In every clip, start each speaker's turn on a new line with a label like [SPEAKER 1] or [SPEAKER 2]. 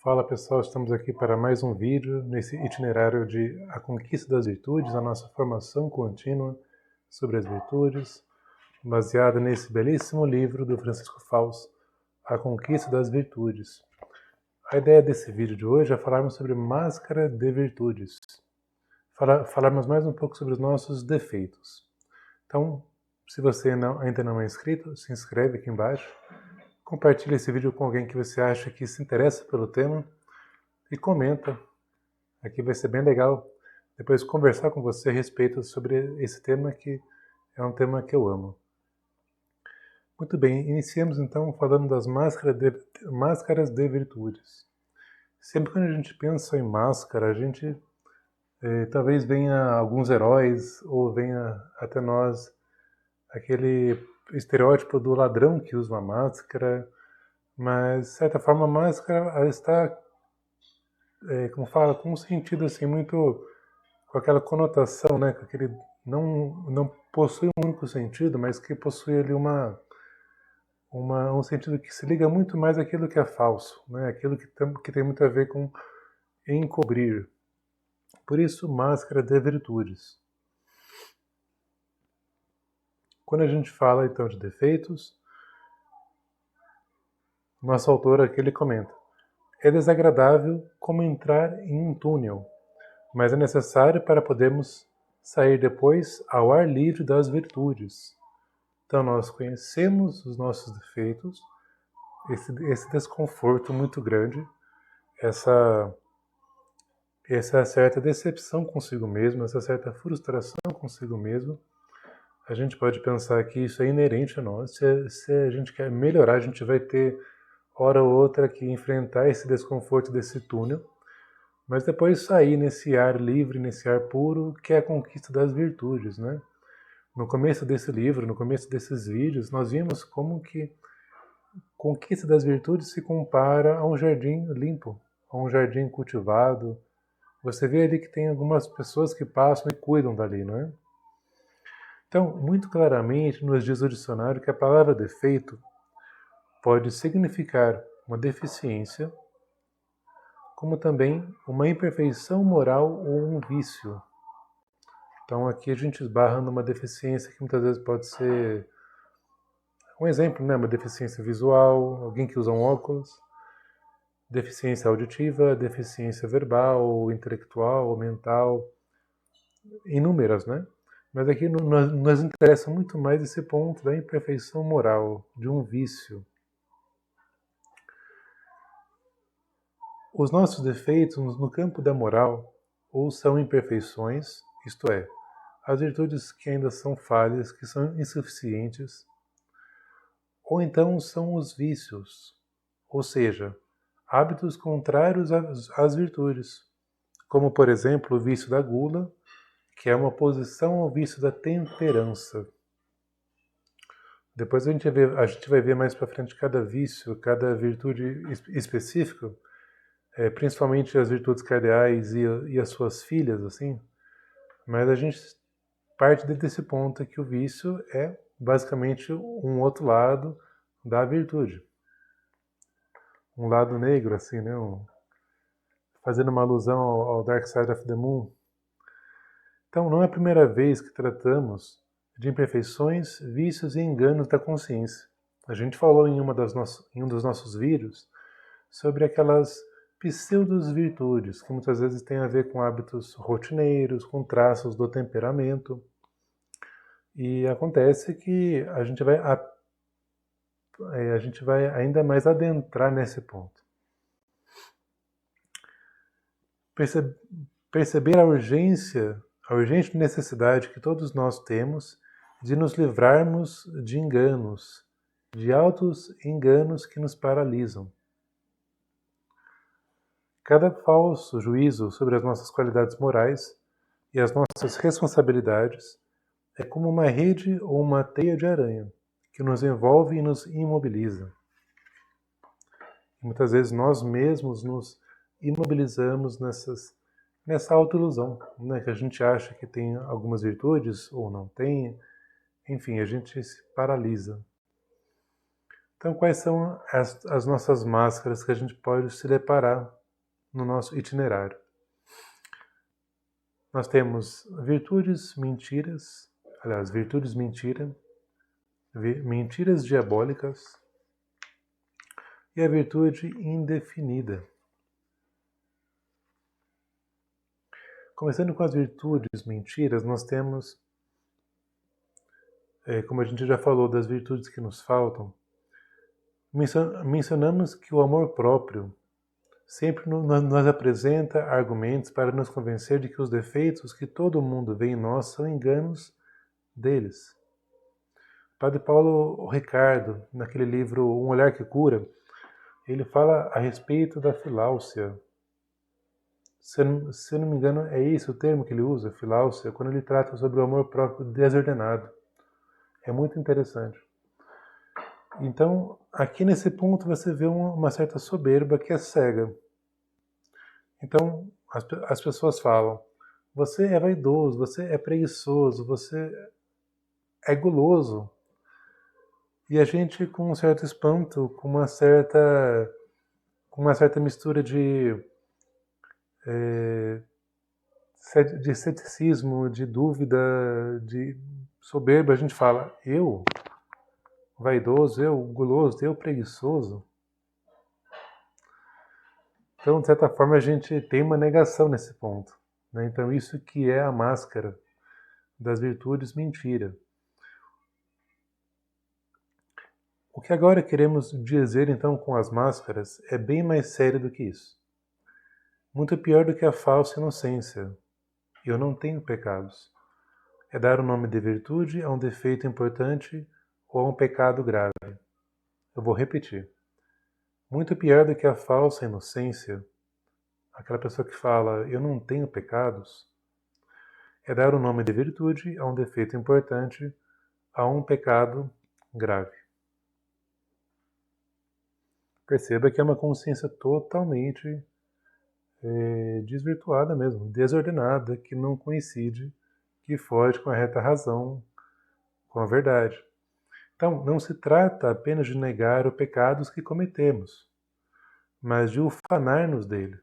[SPEAKER 1] Fala pessoal, estamos aqui para mais um vídeo nesse itinerário de A Conquista das Virtudes, a nossa formação contínua sobre as virtudes, baseada nesse belíssimo livro do Francisco Fausto, A Conquista das Virtudes. A ideia desse vídeo de hoje é falarmos sobre máscara de virtudes, falarmos mais um pouco sobre os nossos defeitos. Então, se você ainda não é inscrito, se inscreve aqui embaixo. Compartilhe esse vídeo com alguém que você acha que se interessa pelo tema e comenta. Aqui vai ser bem legal depois conversar com você a respeito sobre esse tema, que é um tema que eu amo. Muito bem, iniciemos então falando das máscaras de virtudes. Sempre quando a gente pensa em máscara, a gente talvez venha alguns heróis ou venha até nós aquele estereótipo do ladrão que usa uma máscara, mas de certa forma a máscara ela está, como fala, com um sentido assim muito, com aquela conotação, né, com aquele não possui um único sentido, mas que possui ali um sentido que se liga muito mais àquilo que é falso, né, aquilo que tem muito a ver com encobrir. Por isso, máscara de virtudes. Quando a gente fala então de defeitos, nosso autor aqui ele comenta: é desagradável como entrar em um túnel, mas é necessário para podermos sair depois ao ar livre das virtudes. Então nós conhecemos os nossos defeitos, esse desconforto muito grande, essa certa decepção consigo mesmo, essa certa frustração consigo mesmo. A gente pode pensar que isso é inerente a nós. Se a gente quer melhorar, a gente vai ter, hora ou outra, que enfrentar esse desconforto desse túnel, mas depois sair nesse ar livre, nesse ar puro, que é a conquista das virtudes, né? No começo desse livro, no começo desses vídeos, nós vimos como que a conquista das virtudes se compara a um jardim limpo, a um jardim cultivado. Você vê ali que tem algumas pessoas que passam e cuidam dali, não é? Então, muito claramente, nos diz o dicionário que a palavra defeito pode significar uma deficiência, como também uma imperfeição moral ou um vício. Então aqui a gente esbarra numa deficiência que muitas vezes pode ser um exemplo, né? Uma deficiência visual, alguém que usa um óculos, deficiência auditiva, deficiência verbal, intelectual, mental, inúmeras, né? Mas aqui nos interessa muito mais esse ponto da imperfeição moral, de um vício. Os nossos defeitos no campo da moral ou são imperfeições, isto é, as virtudes que ainda são falhas, que são insuficientes, ou então são os vícios, ou seja, hábitos contrários às virtudes, como por exemplo o vício da gula, que é uma oposição ao vício da temperança. Depois a gente vai ver mais para frente cada vício, cada virtude específica, principalmente as virtudes cardeais e as suas filhas, assim. Mas a gente parte desse ponto que o vício é basicamente um outro lado da virtude. Um lado negro, assim, né? Fazendo uma alusão ao Dark Side of the Moon. Então, não é a primeira vez que tratamos de imperfeições, vícios e enganos da consciência. A gente falou em um dos nossos vídeos sobre aquelas pseudo-virtudes, que muitas vezes têm a ver com hábitos rotineiros, com traços do temperamento. E acontece que a gente vai ainda mais adentrar nesse ponto. Perceber a urgente necessidade que todos nós temos de nos livrarmos de enganos, de altos enganos que nos paralisam. Cada falso juízo sobre as nossas qualidades morais e as nossas responsabilidades é como uma rede ou uma teia de aranha que nos envolve e nos imobiliza. E muitas vezes nós mesmos nos imobilizamos nessa autoilusão, né? Que a gente acha que tem algumas virtudes ou não tem. Enfim, a gente se paralisa. Então, quais são as nossas máscaras que a gente pode se deparar no nosso itinerário? Nós temos virtudes, mentiras, aliás, virtudes mentira, mentiras diabólicas e a virtude indefinida. Começando com as virtudes mentiras, nós temos, como a gente já falou das virtudes que nos faltam, mencionamos que o amor próprio sempre nos apresenta argumentos para nos convencer de que os defeitos que todo mundo vê em nós são enganos deles. Padre Paulo Ricardo, naquele livro Um Olhar que Cura, ele fala a respeito da filáusia. Se eu não me engano, é esse o termo que ele usa, filáusia, quando ele trata sobre o amor próprio desordenado. É muito interessante. Então, aqui nesse ponto você vê uma certa soberba que é cega. Então, as pessoas falam, você é vaidoso, você é preguiçoso, você é guloso. E a gente, com um certo espanto, com uma certa mistura de ceticismo, de dúvida, de soberba, a gente fala, eu, vaidoso, eu, guloso, eu, preguiçoso. Então, de certa forma, a gente tem uma negação nesse ponto. Né? Então, isso que é a máscara das virtudes mentira. O que agora queremos dizer, então, com as máscaras é bem mais sério do que isso. Muito pior do que a falsa inocência. Eu não tenho pecados. É dar o nome de virtude a um defeito importante ou a um pecado grave. Eu vou repetir. Muito pior do que a falsa inocência, aquela pessoa que fala, eu não tenho pecados, é dar o nome de virtude a um defeito importante, a um pecado grave. Perceba que é uma consciência totalmente desvirtuada mesmo, desordenada, que não coincide, que foge com a reta razão, com a verdade. Então, não se trata apenas de negar os pecados que cometemos, mas de ufanar-nos dele,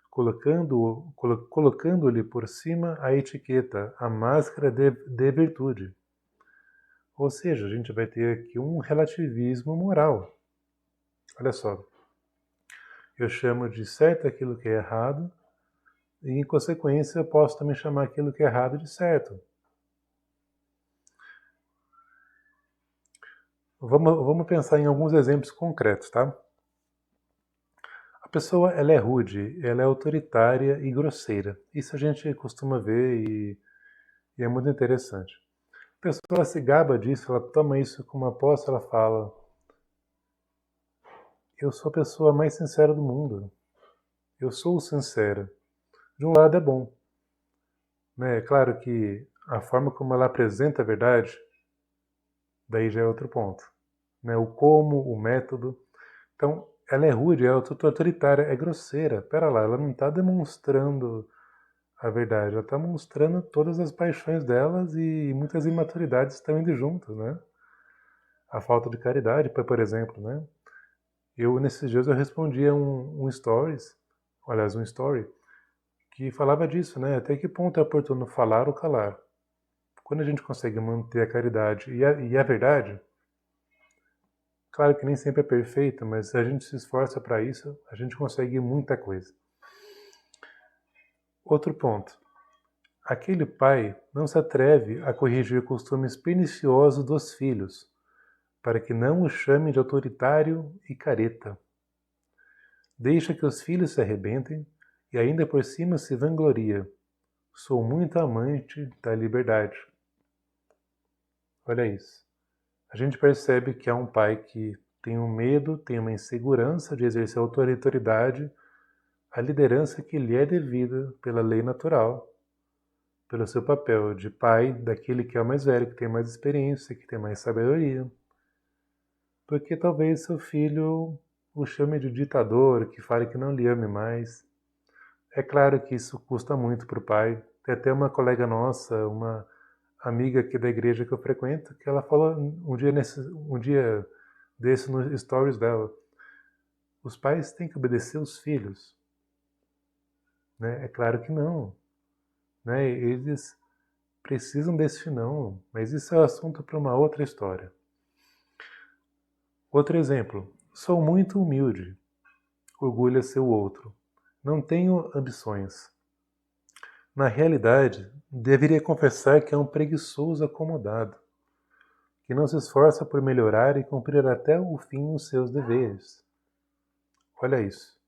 [SPEAKER 1] colocando-lhe por cima a etiqueta, a máscara de virtude. Ou seja, a gente vai ter aqui um relativismo moral. Olha só, eu chamo de certo aquilo que é errado, e em consequência eu posso também chamar aquilo que é errado de certo. Vamos pensar em alguns exemplos concretos, tá? A pessoa, ela é rude, ela é autoritária e grosseira. Isso a gente costuma ver e é muito interessante. A pessoa se gaba disso, ela toma isso como uma posse, ela fala, eu sou a pessoa mais sincera do mundo. Eu sou sincera. De um lado é bom. Né? É claro que a forma como ela apresenta a verdade, daí já é outro ponto. Né? O como, o método. Então, ela é rude, ela é autoritária, é grosseira. Pera lá, ela não está demonstrando a verdade, ela está mostrando todas as paixões delas e muitas imaturidades estão indo juntas, né? A falta de caridade, por exemplo, né? Nesses dias, eu respondi a um stories, aliás, um story, que falava disso, né? Até que ponto é oportuno falar ou calar? Quando a gente consegue manter a caridade e a verdade, claro que nem sempre é perfeita, mas se a gente se esforça para isso, a gente consegue muita coisa. Outro ponto. Aquele pai não se atreve a corrigir costumes perniciosos dos filhos, para que não o chamem de autoritário e careta. Deixa que os filhos se arrebentem e ainda por cima se vangloria. Sou muito amante da liberdade. Olha isso. A gente percebe que há um pai que tem um medo, tem uma insegurança de exercer a autoridade, a liderança que lhe é devida pela lei natural, pelo seu papel de pai daquele que é o mais velho, que tem mais experiência, que tem mais sabedoria. Porque talvez seu filho o chame de ditador, que fale que não lhe ame mais. É claro que isso custa muito para o pai. Tem até uma colega nossa, uma amiga aqui da igreja que eu frequento, que ela falou um dia desse no stories dela. Os pais têm que obedecer os filhos, né? É claro que não, né? Eles precisam desse não, mas isso é assunto para uma outra história. Outro exemplo. Sou muito humilde. Orgulha-se o outro. Não tenho ambições. Na realidade, deveria confessar que é um preguiçoso acomodado, que não se esforça por melhorar e cumprir até o fim os seus deveres. Olha isso.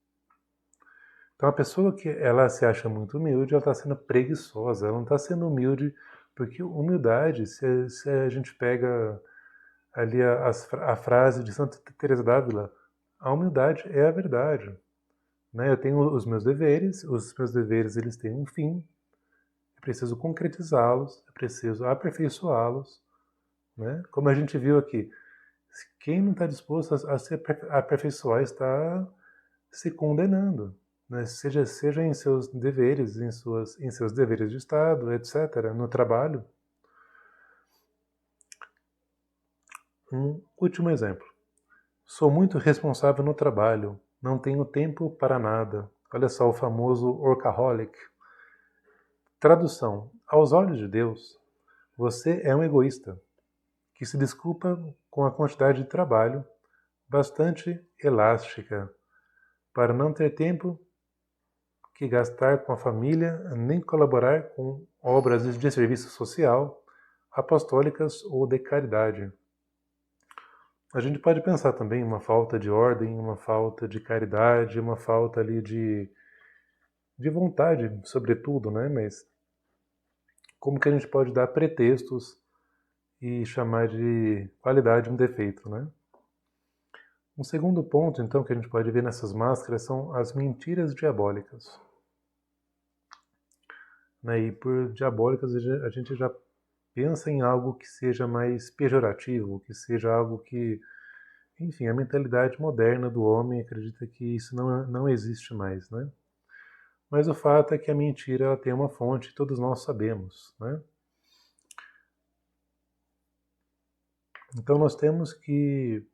[SPEAKER 1] Então a pessoa que ela se acha muito humilde, ela está sendo preguiçosa, ela não está sendo humilde, porque humildade, se a gente pega ali a frase de Santa Teresa d'Ávila, a humildade é a verdade. Né? Eu tenho os meus deveres eles têm um fim, eu preciso concretizá-los, eu preciso aperfeiçoá-los. Né? Como a gente viu aqui, quem não está disposto a se aperfeiçoar está se condenando. Né? Seja em seus deveres, em seus deveres de Estado, etc., no trabalho. Um último exemplo. Sou muito responsável no trabalho, não tenho tempo para nada. Olha só o famoso workaholic. Tradução. Aos olhos de Deus, você é um egoísta, que se desculpa com a quantidade de trabalho bastante elástica para não ter tempo que gastar com a família nem colaborar com obras de serviço social, apostólicas ou de caridade. A gente pode pensar também uma falta de ordem, uma falta de caridade, uma falta ali de vontade, sobretudo, né? Mas como que a gente pode dar pretextos e chamar de qualidade um defeito, né? Um segundo ponto, então, que a gente pode ver nessas máscaras são as mentiras diabólicas. Né? E por diabólicas a gente já pensa em algo que seja mais pejorativo, que seja algo que, enfim, a mentalidade moderna do homem acredita que isso não existe mais, né? Mas o fato é que a mentira ela tem uma fonte, todos nós sabemos, né? Então nós temos que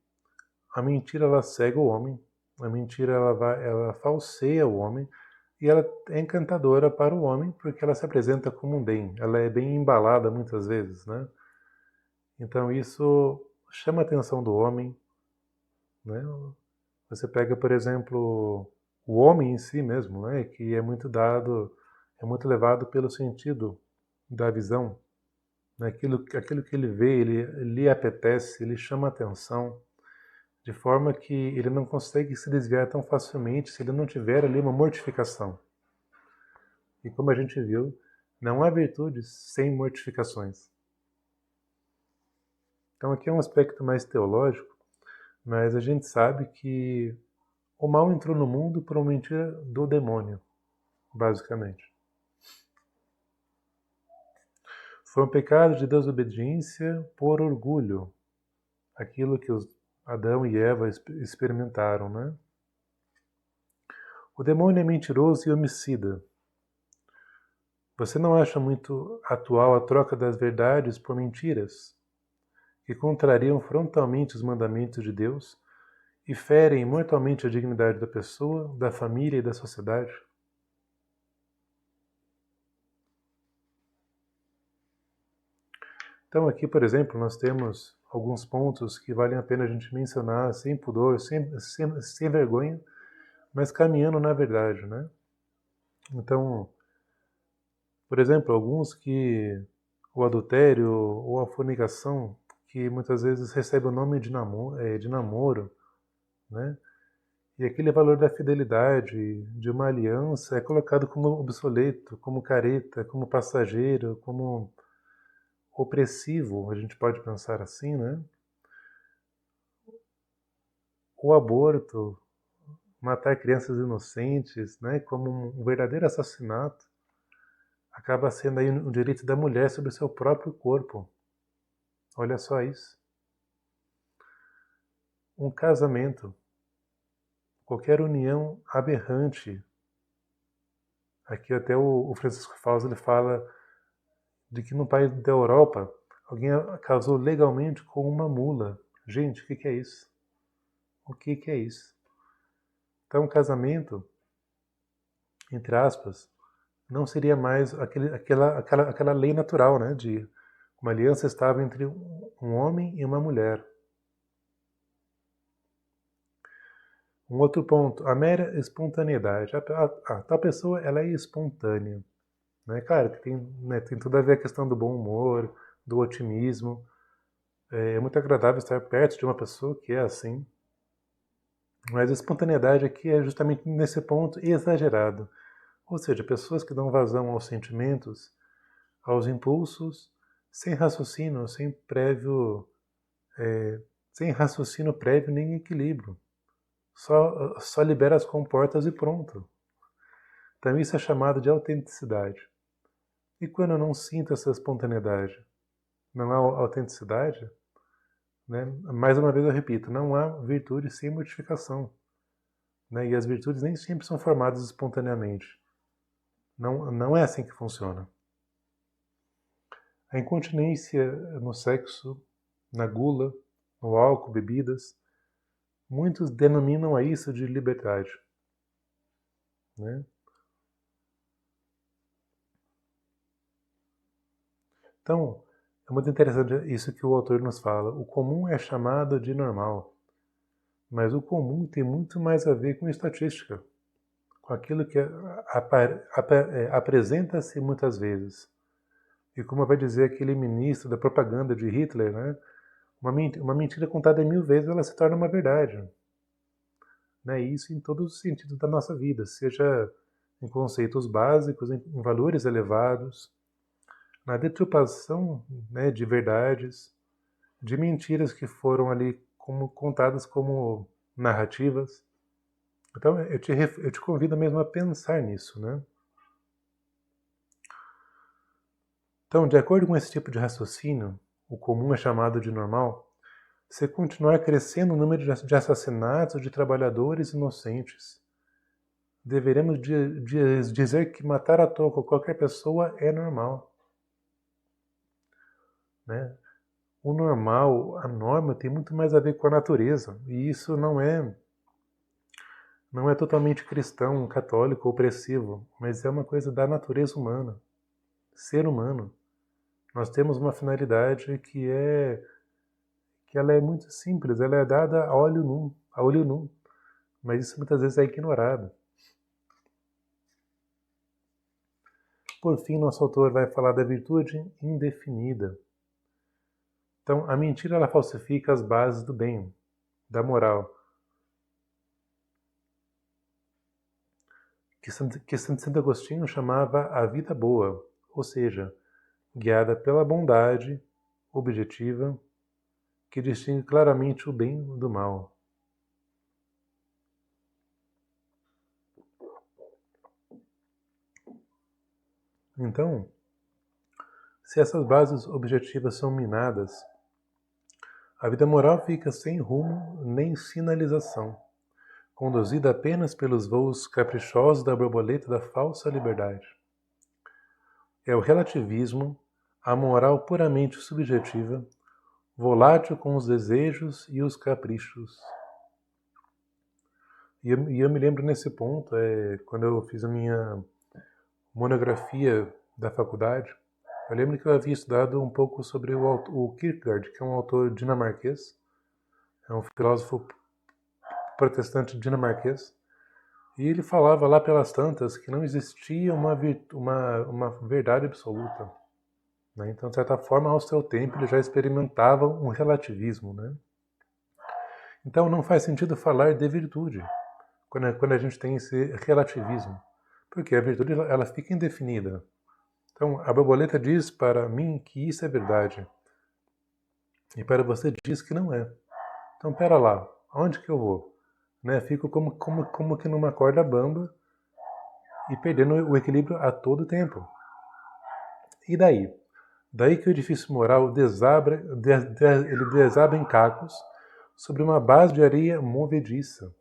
[SPEAKER 1] a mentira ela cega o homem, a mentira ela falseia o homem e ela é encantadora para o homem porque ela se apresenta como um bem, ela é bem embalada muitas vezes, né? Então isso chama a atenção do homem, né? Você pega, por exemplo, o homem em si mesmo, né? Que é muito muito levado pelo sentido da visão, né? Aquilo que ele vê, ele lhe apetece, ele chama a atenção, de forma que ele não consegue se desviar tão facilmente se ele não tiver ali uma mortificação. E como a gente viu, não há virtudes sem mortificações. Então aqui é um aspecto mais teológico, mas a gente sabe que o mal entrou no mundo por uma mentira do demônio, basicamente. Foi um pecado de desobediência por orgulho, aquilo que Adão e Eva experimentaram, né? O demônio é mentiroso e homicida. Você não acha muito atual a troca das verdades por mentiras, que contrariam frontalmente os mandamentos de Deus e ferem mortalmente a dignidade da pessoa, da família e da sociedade? Então aqui, por exemplo, nós temos alguns pontos que valem a pena a gente mencionar sem pudor, sem vergonha, mas caminhando na verdade, né? Então, por exemplo, alguns que o adultério ou a fornicação, que muitas vezes recebe o nome de namoro, né? E aquele valor da fidelidade, de uma aliança, é colocado como obsoleto, como careta, como passageiro, como opressivo, a gente pode pensar assim, né? O aborto, matar crianças inocentes, né, como um verdadeiro assassinato, acaba sendo aí um direito da mulher sobre o seu próprio corpo. Olha só isso. Um casamento, qualquer união aberrante. Aqui até o Francisco Fausto ele fala de que no país da Europa alguém casou legalmente com uma mula. Gente, o que é isso? o que é isso. Então, o casamento, entre aspas, não seria mais aquela lei natural, né, de uma aliança estável entre um homem e uma mulher. Um outro ponto, a mera espontaneidade. Tal pessoa, ela é espontânea. Né? Claro que tem tudo a ver a questão do bom humor, do otimismo. É muito agradável estar perto de uma pessoa que é assim. Mas a espontaneidade aqui é justamente nesse ponto exagerado. Ou seja, pessoas que dão vazão aos sentimentos, aos impulsos, sem raciocínio, sem raciocínio prévio nem equilíbrio. Só libera as comportas e pronto. Então isso é chamado de autenticidade. E quando eu não sinto essa espontaneidade, não há autenticidade, né? Mais uma vez eu repito, não há virtude sem modificação. Né? E as virtudes nem sempre são formadas espontaneamente. Não é assim que funciona. A incontinência no sexo, na gula, no álcool, bebidas, muitos denominam a isso de liberdade. Né? Então, é muito interessante isso que o autor nos fala. O comum é chamado de normal, mas o comum tem muito mais a ver com estatística, com aquilo que apresenta-se muitas vezes. E como vai dizer aquele ministro da propaganda de Hitler, né? Uma mentira contada 1000 vezes, ela se torna uma verdade. Né? Isso em todos os sentidos da nossa vida, seja em conceitos básicos, em valores elevados, na deturpação, né, de verdades, de mentiras que foram ali contadas como narrativas. Então eu te convido mesmo a pensar nisso, né? Então, de acordo com esse tipo de raciocínio, o comum é chamado de normal, se continuar crescendo o número de assassinatos de trabalhadores inocentes, deveremos dizer que matar à toa qualquer pessoa é normal. Né? O normal, a norma, tem muito mais a ver com a natureza, e isso não é totalmente cristão, católico, opressivo, mas é uma coisa da natureza humana, ser humano. Nós temos uma finalidade que ela é muito simples, ela é dada a olho nu, mas isso muitas vezes é ignorado. Por fim, nosso autor vai falar da virtude indefinida. Então, a mentira ela falsifica as bases do bem, da moral, que Santo Agostinho chamava a vida boa, ou seja, guiada pela bondade objetiva que distingue claramente o bem do mal. Então, se essas bases objetivas são minadas, a vida moral fica sem rumo nem sinalização, conduzida apenas pelos voos caprichosos da borboleta da falsa liberdade. É o relativismo, a moral puramente subjetiva, volátil com os desejos e os caprichos. E eu me lembro nesse ponto, quando eu fiz a minha monografia da faculdade, eu lembro que eu havia estudado um pouco sobre o Kierkegaard, que é um autor dinamarquês, é um filósofo protestante dinamarquês, e ele falava lá pelas tantas que não existia uma verdade absoluta. Né? Então, de certa forma, ao seu tempo, ele já experimentava um relativismo. Né? Então, não faz sentido falar de virtude quando a gente tem esse relativismo, porque a virtude ela fica indefinida. Então, a borboleta diz para mim que isso é verdade, e para você diz que não é. Então, pera lá, aonde que eu vou? Né? Fico como que numa corda bamba e perdendo o equilíbrio a todo tempo. E daí? Daí que o edifício moral ele desaba em cacos sobre uma base de areia movediça.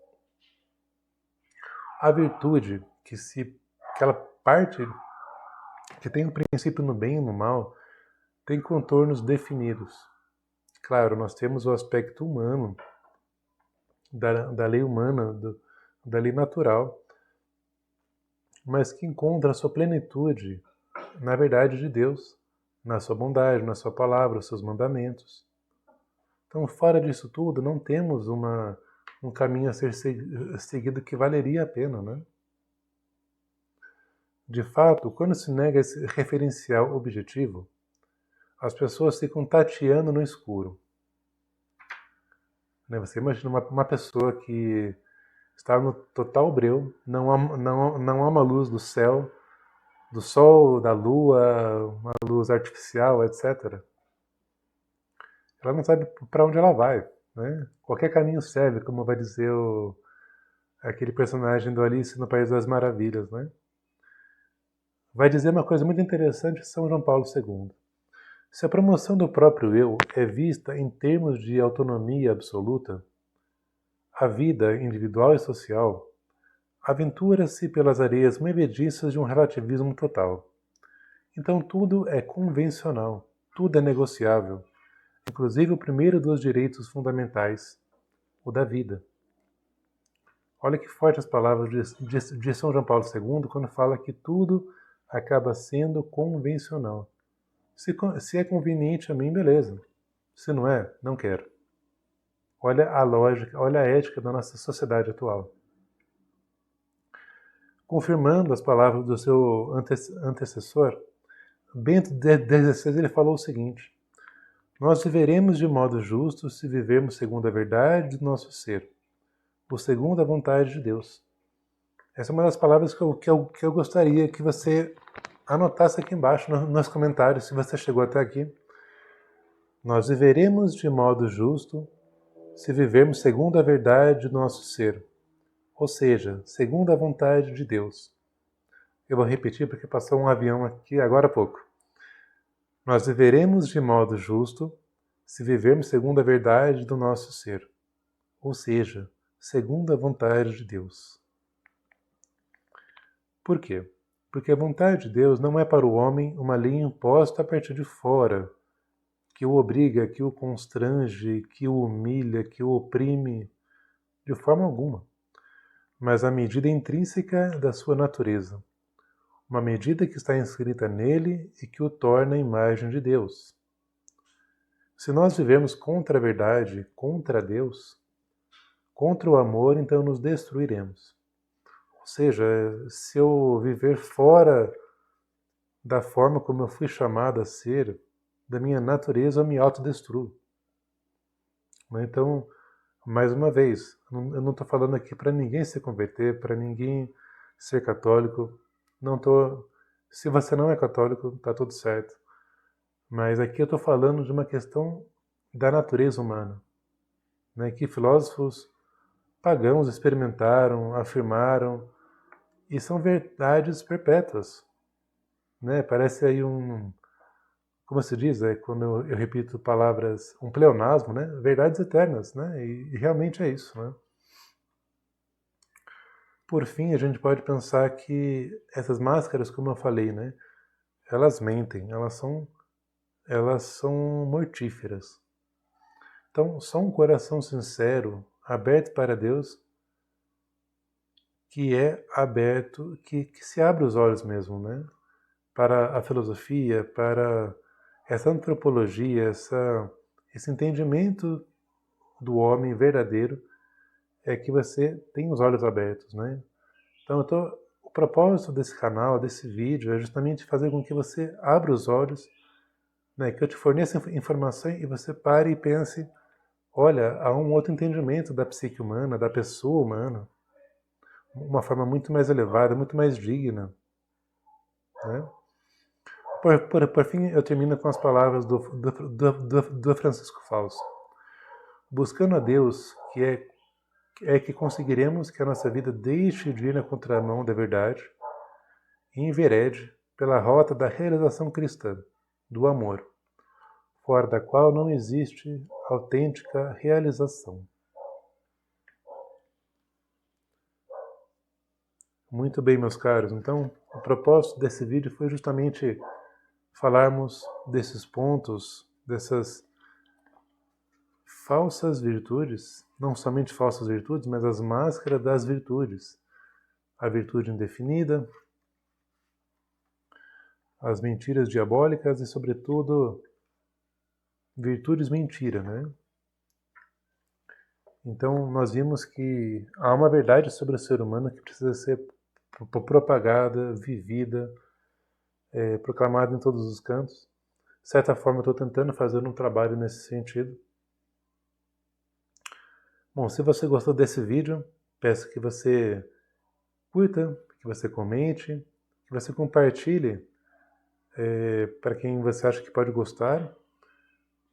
[SPEAKER 1] A virtude, aquela parte que tem um princípio no bem e no mal, tem contornos definidos. Claro, nós temos o aspecto humano, da lei humana, da lei natural, mas que encontra a sua plenitude na verdade de Deus, na sua bondade, na sua palavra, os seus mandamentos. Então, fora disso tudo, não temos um caminho a ser seguido que valeria a pena, né? De fato, quando se nega esse referencial objetivo, as pessoas ficam tateando no escuro. Você imagina uma pessoa que está no total breu, não há uma luz do céu, do sol, da lua, uma luz artificial, etc. Ela não sabe para onde ela vai, né? Qualquer caminho serve, como vai dizer aquele personagem do Alice no País das Maravilhas, né? Vai dizer uma coisa muito interessante São João Paulo II. Se a promoção do próprio eu é vista em termos de autonomia absoluta, a vida individual e social aventura-se pelas areias movediças de um relativismo total. Então tudo é convencional, tudo é negociável, inclusive o primeiro dos direitos fundamentais, o da vida. Olha que fortes as palavras de São João Paulo II quando fala que tudo acaba sendo convencional. Se é conveniente a mim, beleza. Se não é, não quero. Olha a lógica, olha a ética da nossa sociedade atual. Confirmando as palavras do seu antecessor, Bento XVI ele falou o seguinte: nós viveremos de modo justo se vivermos segundo a verdade do nosso ser, ou segundo a vontade de Deus. Essa é uma das palavras que eu gostaria que você anotasse aqui embaixo nos comentários, se você chegou até aqui. Nós viveremos de modo justo se vivermos segundo a verdade do nosso ser, ou seja, segundo a vontade de Deus. Eu vou repetir porque passou um avião aqui agora há pouco. Nós viveremos de modo justo se vivermos segundo a verdade do nosso ser, ou seja, segundo a vontade de Deus. Por quê? Porque a vontade de Deus não é para o homem uma lei imposta a partir de fora, que o obriga, que o constrange, que o humilha, que o oprime, de forma alguma, mas a medida intrínseca da sua natureza, uma medida que está inscrita nele e que o torna a imagem de Deus. Se nós vivemos contra a verdade, contra Deus, contra o amor, então nos destruiremos. Ou seja, se eu viver fora da forma como eu fui chamado a ser, da minha natureza, eu me autodestruo. Então, mais uma vez, eu não estou falando aqui para ninguém se converter, para ninguém ser católico. Não tô. Se você não é católico, está tudo certo. Mas aqui eu estou falando de uma questão da natureza humana, né, que filósofos pagãos experimentaram, afirmaram, e são verdades perpétuas. Né? Parece aí como se diz, quando eu repito palavras, um pleonasmo, né? Verdades eternas, né? E realmente é isso, né? Por fim, a gente pode pensar que essas máscaras, como eu falei, né? Elas mentem, elas são mortíferas. Então, só um coração sincero, aberto para Deus, que é aberto, que se abre os olhos mesmo, né? Para a filosofia, para essa antropologia, esse entendimento do homem verdadeiro, é que você tem os olhos abertos, né? Então, o propósito desse canal, desse vídeo, é justamente fazer com que você abra os olhos, né? Que eu te forneça informação e você pare e pense, olha, há um outro entendimento da psique humana, da pessoa humana, uma forma muito mais elevada, muito mais digna, né? Por fim, eu termino com as palavras do Francisco Fausto. Buscando a Deus, é que conseguiremos que a nossa vida deixe de ir na contramão da verdade e enverede pela rota da realização cristã, do amor, fora da qual não existe autêntica realização. Muito bem, meus caros. Então, o propósito desse vídeo foi justamente falarmos desses pontos, dessas falsas virtudes, não somente falsas virtudes, mas as máscaras das virtudes. A virtude indefinida, as mentiras diabólicas e, sobretudo, virtudes mentira, né? Então, nós vimos que há uma verdade sobre o ser humano que precisa ser propagada, vivida, proclamada em todos os cantos. De certa forma, eu estou tentando fazer um trabalho nesse sentido. Bom, se você gostou desse vídeo, peço que você curta, que você comente, que você compartilhe para quem você acha que pode gostar.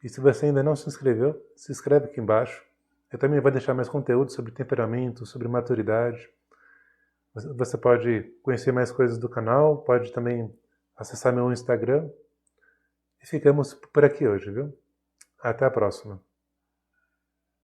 [SPEAKER 1] E se você ainda não se inscreveu, se inscreve aqui embaixo. Eu também vou deixar mais conteúdo sobre temperamento, sobre maturidade. Você pode conhecer mais coisas do canal, pode também acessar meu Instagram. E ficamos por aqui hoje, viu? Até a próxima.